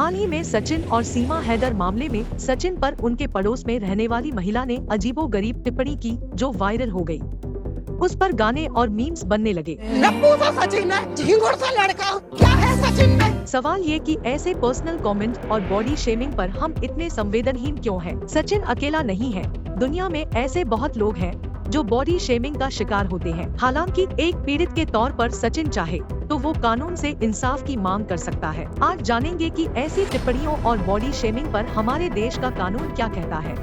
हाल ही में सचिन और सीमा हैदर मामले में सचिन पर उनके पड़ोस में रहने वाली महिला ने अजीबोगरीब टिप्पणी की जो वायरल हो गई। उस पर गाने और मीम्स बनने लगे। नप्पू सा सचिन है, झिंगुर सा लड़का, क्या है सचिन में? सवाल ये कि ऐसे पर्सनल कमेंट और बॉडी शेमिंग पर हम इतने संवेदनहीन क्यों हैं? सचिन अकेला नहीं है, दुनिया में ऐसे बहुत लोग हैं जो बॉडी शेमिंग का शिकार होते हैं। हालांकि एक पीड़ित के तौर पर सचिन चाहे तो वो कानून से इंसाफ की मांग कर सकता है। आज जानेंगे कि ऐसी टिप्पणियों और बॉडी शेमिंग पर हमारे देश का कानून क्या कहता है।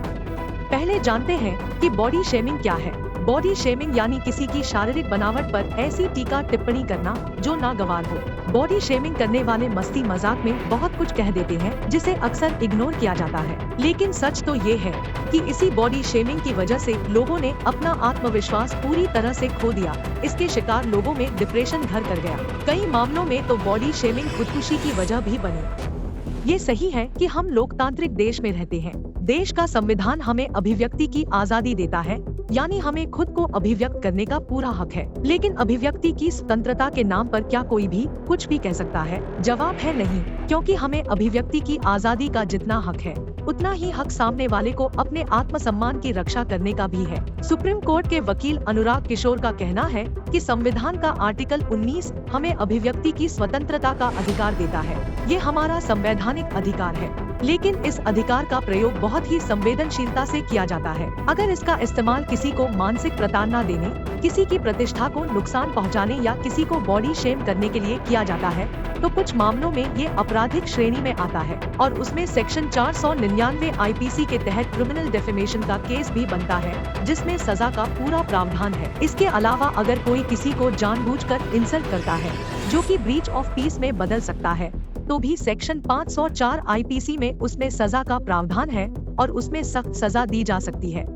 पहले जानते हैं कि बॉडी शेमिंग क्या है। बॉडी शेमिंग यानी किसी की शारीरिक बनावट पर ऐसी टीका टिप्पणी करना जो नागवार हो। बॉडी शेमिंग करने वाले मस्ती मजाक में बहुत कुछ कह देते हैं जिसे अक्सर इग्नोर किया जाता है, लेकिन सच तो ये है कि इसी बॉडी शेमिंग की वजह से लोगों ने अपना आत्मविश्वास पूरी तरह से खो दिया। इसके शिकार लोगों में डिप्रेशन घर कर गया। कई मामलों में तो बॉडी शेमिंग खुदकुशी की वजह भी बनी। ये सही है कि हम लोकतांत्रिक देश में रहते हैं। देश का संविधान हमें अभिव्यक्ति की आजादी देता है, यानी हमें खुद को अभिव्यक्त करने का पूरा हक है। लेकिन अभिव्यक्ति की स्वतंत्रता के नाम पर क्या कोई भी कुछ भी कह सकता है? जवाब है नहीं, क्योंकि हमें अभिव्यक्ति की आजादी का जितना हक है उतना ही हक सामने वाले को अपने आत्मसम्मान की रक्षा करने का भी है। सुप्रीम कोर्ट के वकील अनुराग किशोर का कहना है कि संविधान का आर्टिकल 19 हमें अभिव्यक्ति की स्वतंत्रता का अधिकार देता है। ये हमारा संवैधानिक अधिकार है, लेकिन इस अधिकार का प्रयोग बहुत ही संवेदनशीलता से किया जाता है। अगर इसका इस्तेमाल किसी को मानसिक प्रताड़ना देने, किसी की प्रतिष्ठा को नुकसान पहुंचाने या किसी को बॉडी शेम करने के लिए किया जाता है तो कुछ मामलों में ये आपराधिक श्रेणी में आता है और उसमें सेक्शन 499 आईपीसी के तहत क्रिमिनल डेफेमेशन का केस भी बनता है, जिसमें सजा का पूरा प्रावधान है। इसके अलावा अगर कोई किसी को जानबूझकर इंसल्ट करता है जो कि ब्रीच ऑफ पीस में बदल सकता है तो भी सेक्शन 504 आईपीसी में उसमें सजा का प्रावधान है और उसमें सख्त सजा दी जा सकती है।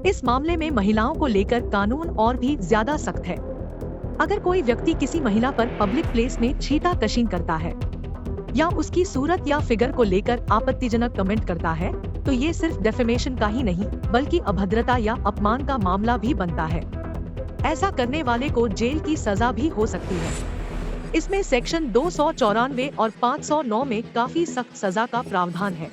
इस मामले में महिलाओं को लेकर कानून और भी ज्यादा सख्त है। अगर कोई व्यक्ति किसी महिला पर पब्लिक प्लेस में छींटाकशी करता है या उसकी सूरत या फिगर को लेकर आपत्तिजनक कमेंट करता है तो ये सिर्फ डेफेमेशन का ही नहीं बल्कि अभद्रता या अपमान का मामला भी बनता है। ऐसा करने वाले को जेल की सजा भी हो सकती है। इसमें सेक्शन 294 और 509 में काफी सख्त सजा का प्रावधान है।